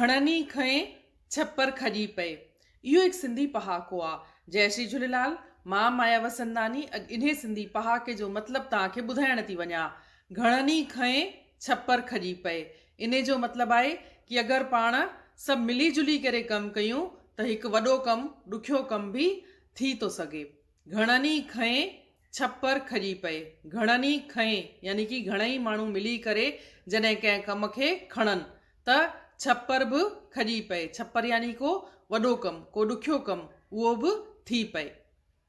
घणनी खए छप्पर खजी पे। इहो हिकु सिंधी पहाको आहे। जय श्री झूलेलाल। मां माया वसंदानी इन्हे सिंधी पहाके जो मतिलबु तव्हांखे ॿुधाइण थी वञा। घणनी खए छप्पर खजी पए, इन जो मतिलबु आहे कि अगरि पाण सभु मिली जुली करे कमु कयूं त हिकु वॾो कमु ॾुखियो कमु बि थी थो सघे। घणनी खए छप्पर खजी पए। घणनी खए यानी कि घणेई माण्हू मिली करे जॾहिं कंहिं कम खे खणनि त छप्पर बि खजी पए। छप्पर यानी को वॾो कमु, को ॾुखियो कमु, उहो बि थी पए।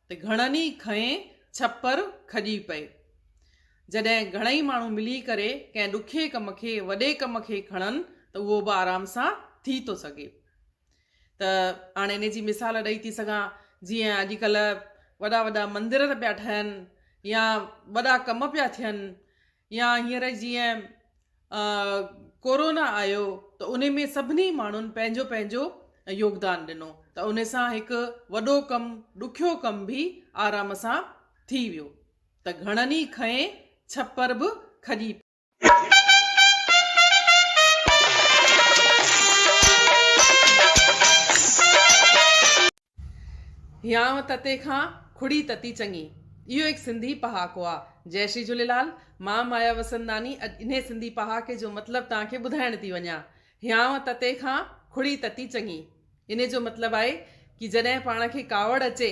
त घणनी खए छप्पर खजी पए। जॾहिं घणेई माण्हू मिली करे कंहिं ॾुखे कम खे, वॾे कम खे खणनि त उहो बि आराम सां थी थो सघे। त हाणे इन जी मिसाल ॾेई थी सघां। जीअं अॼुकल्ह वॾा वॾा मंदिर पिया ठहनि या वॾा कम पिया थियनि, या हींअर जीअं कोरोना आयो त उन में सभिनी माण्हुनि पंहिंजो पंहिंजो योगदान ॾिनो त उन सां हिकु वॾो कमु, ॾुखियो कमु बि आराम सां थी वियो। त घणनी खए छप्पर बि खजी। याव तते खां खुड़ी तती चङी। इहो हिकु सिंधी पहाको आहे। जय श्री झूलेलाल। मां माया वसंदानी इन्हे सिंधी पहाके जो मतिलबु तव्हांखे ॿुधाइण थी वञा। याव तते खां खुड़ी तती चङी। इन जो मतिलबु आहे कि जॾहिं पाण खे कावड़ अचे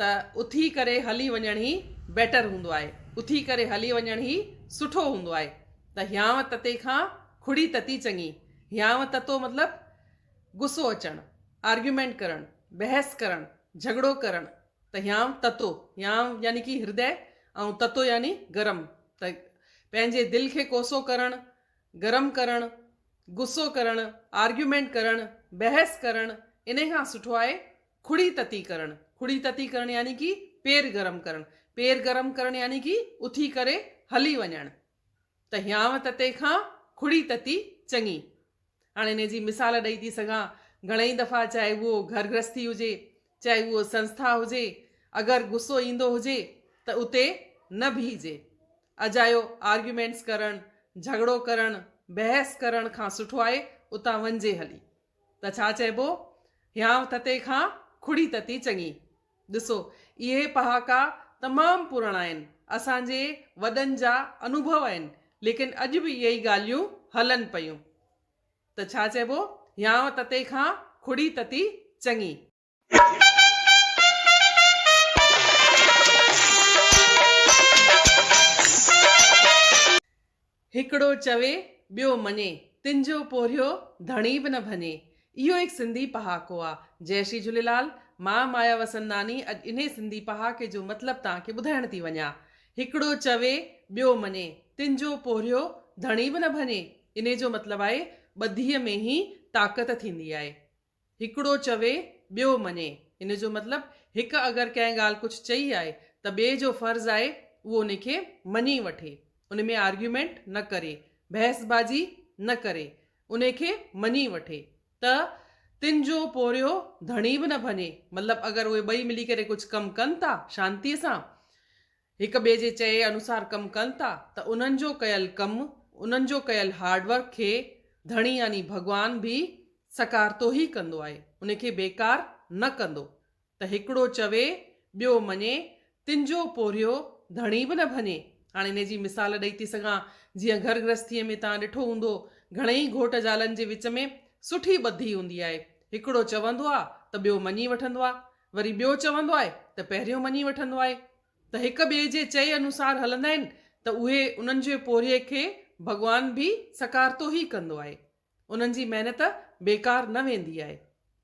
त उथी करे हली वञण ई बेटर हूंदो आहे, उथी करे हली वञण ई सुठो हूंदो आहे। त याव तते खां खुड़ी तती चङी। याव ततो मतिलबु गुस्सो अचणु, आर्ग्यूमेंट करणु, बहस करणु, झगड़ो करणु। त याव ततो, याव यानी कि हृदय, ऐं ततो यानी गरम। त पंहिंजे दिलि खे कोसो करणु, गरम करणु, गुस्सो करणु, आर्ग्यूमेंट करणु, बहस करणु, इन खां सुठो आहे खुड़ी तती करणु। खुड़ी तती करणु यानी कि पेर गरम करणु। पेर गरम करणु यानी कि उथी करे हली वञणु। त याव तते खां खुड़ी तती चङी। हाणे इन जी मिसाल ॾेई थी सघां। घणेई दफ़ा चाहे उहो घर गृहस्थी हुजे, चाहे उहो संस्था हुजे, अगरि गुस्सो ईंदो हुजे त उते न बीहजे। अजायो आर्ग्यूमेंट्स करणु, झगड़ो करणु, बहस करण खां सुठो आहे उतां वञिजे हली। त छा चइबो? याव तते खां खुड़ी तती चङी। ॾिसो, इहे पहाका तमामु पुराणा आहिनि, असांजे वॾनि जा अनुभव आहिनि, लेकिन अॼु बि इहे ई ॻाल्हियूं हलनि पियूं। त छा चइबो? याव तते खां खुड़ी तती चङी। हिकिड़ो चवे ॿियो मञे, तिंजो पोरियो धणी बि न भञे। इहो हिकु सिंधी पहाको आहे। जय श्री झूलेलाल। मां माया वसंदानी इन्हे सिंधी पहाके जो मतिलबु तव्हांखे ॿुधाइण थी वञा। हिकिड़ो चवे ॿियो मञे, तिंजो पोरियो धणी बि न भञे। इन जो मतिलबु आहे ॿधीअ में ई ताक़त थींदी आहे। हिकिड़ो चवे ॿियो मञे, इन जो मतिलबु हिकु अगरि कंहिं ॻाल्हि कुझु चई आहे त ॿिए जो फर्ज़ु आहे उहो उनखे मञी वठे, उन में आर्ग्यूमेंट न करे, बहसबाजी न करे, उनखे मञी वठे। त तिंजो पोरियो धणी बि न भञे, मतिलबु अगरि उहे ॿई मिली करे कुझु कमु कनि था शांतीअ सां, हिक ॿिए जे चए अनुसार कमु कनि था, त उन्हनि जो कयल कमु, उन्हनि जो कयल हार्डवर्क खे धणी यानी भॻवान बि सकारतो ई कंदो आहे, उनखे बेकार न कंदो। त हिकिड़ो चवे ॿियो मञे, तिंजो पोरियो धणी बि न भञे। हाणे इन जी मिसाल ॾेई थी सघां। जीअं घर गृहस्थीअ में तव्हां ॾिठो हूंदो, घणेई घोट ज़ालनि जे विच में सुठी ॿधी हूंदी आहे। हिकिड़ो चवंदो आहे त ॿियो मञी वठंदो आहे, वरी ॿियो चवंदो आहे त पहिरियों मञी वठंदो आहे। त हिक ॿिए जे चए अनुसार हलंदा आहिनि त उहे उन्हनि जे पोरिये खे भॻवान बि सकारतो ई कंदो आहे। उन्हनि जी महिनत बेकार न वेंदी आहे,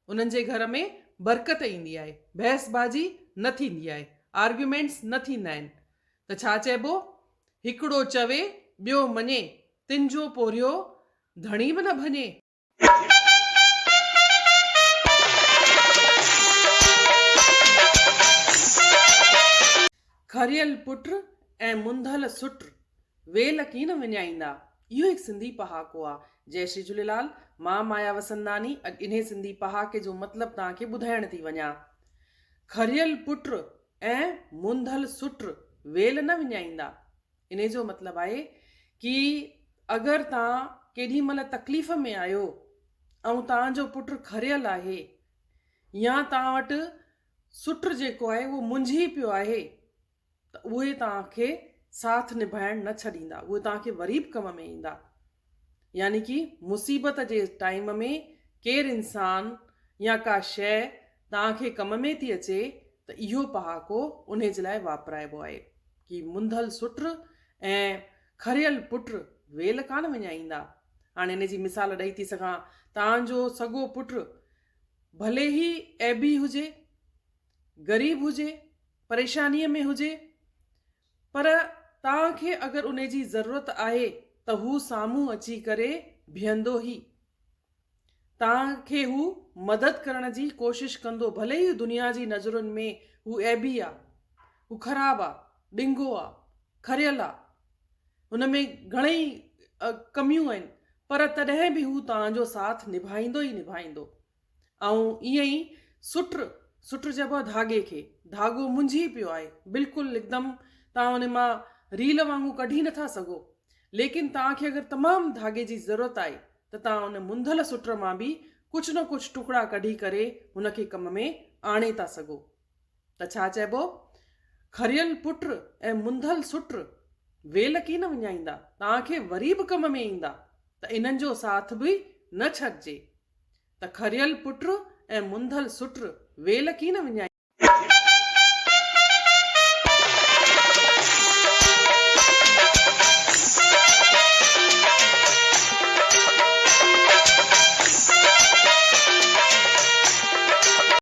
उन्हनि जे घर में बरकत ईंदी आहे, बहसबाजी न थींदी आहे, आर्ग्यूमेंट्स न थींदा आहिनि। त छा चइबो? हिकिड़ो चवे ॿियो मञे, तिंजो पोरियो धणी बि न भञे। खरियल पुट ऐं मुंधल सुट वेल कीन विञाईंदा। इहो हिकु सिंधी पहाको आहे। जय श्री झूलेलाल। मां माया वसंदानी इन्हे सिंधी पहाके जो मतिलबु तव्हांखे ॿुधाइण थी वञा। खरियल पुट ऐं मुंधल सुट वेल न विञाईंदा। इन जो मतिलबु आहे कि अगरि तव्हां केॾी महिल तकलीफ़ में आहियो ऐं तव्हांजो पुटु खरियल आहे या तव्हां वटि सुट जेको आहे उहो मुंझी पियो आहे त उहे तव्हांखे साथ निभाइण न छॾींदा, उहे तव्हांखे वरी बि कम में ईंदा। यानी कि मुसीबत जे टाइम में केरु इंसान या का शइ तव्हांखे कम में थी अचे त इहो पहाको उन जे लाइ वापराइबो आहे कि मुंधल सुट ऐं खरियल पुट वेल कान विञाईंदा। हाणे इन जी मिसाल ॾेई थी सघां, तव्हांजो सॻो पुटु भले ई ऐबी हुजे, ग़रीब हुजे, परेशानीअ में हुजे, पर तव्हांखे अगरि उन जी ज़रूरत आहे त हू साम्हूं अची करे बीहंदो ई, तव्हांखे हू मदद करण जी कोशिशि कंदो, भले ई दुनिया जी नज़रुनि में हू ऐबी आहे, हू ख़राबु आहे, ॾिंगो आहे, खरियल आहे, हुन में घणेई कमियूं आहिनि, पर तॾहिं बि हू तव्हांजो साथ निभाईंदो ई निभाईंदो। ऐं ईअं ई सुट चइबो आहे धागे खे, धागो मुंझी पियो आहे, बिल्कुलु हिकदमि तव्हां हुन मां रील वांगुरु कढी नथा सघो, लेकिन तव्हांखे अगरि तमामु धागे जी ज़रूरत आहे त तव्हां हुन मुंधल सुट मां बि कुझु न कुझु टुकड़ा कढी करे हुनखे कम में आणे था सघो। त छा चइबो, खरियल पुट ऐं मुंधल सुट वेल कीन विञाईंदा, तव्हांखे वरी बि कम में ईंदा, त इन्हनि जो साथ बि न छॾिजे। त खरियल पुट ऐं मुंधल सुट वेल कीन विञाईंदा।